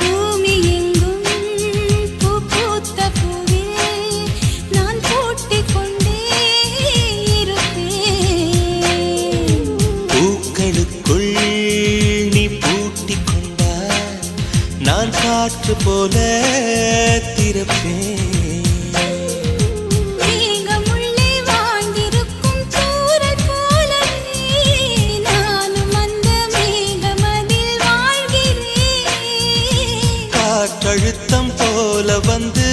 பூமி எங்கும் பூ பூத்த பூவில் நான் பூட்டிக் கொண்டே இருப்பேன். பூக்களுக்குள் நீ பூட்டிக் கொண்டால் நான் காற்று போல திறப்பேன். மேகமுள்ளே வாழ்ந்திருக்கும் தூறல் போலவே நானும் அந்த மேகமதில் வாழ்கிறேன். காற்றழுத்தம் போல வந்து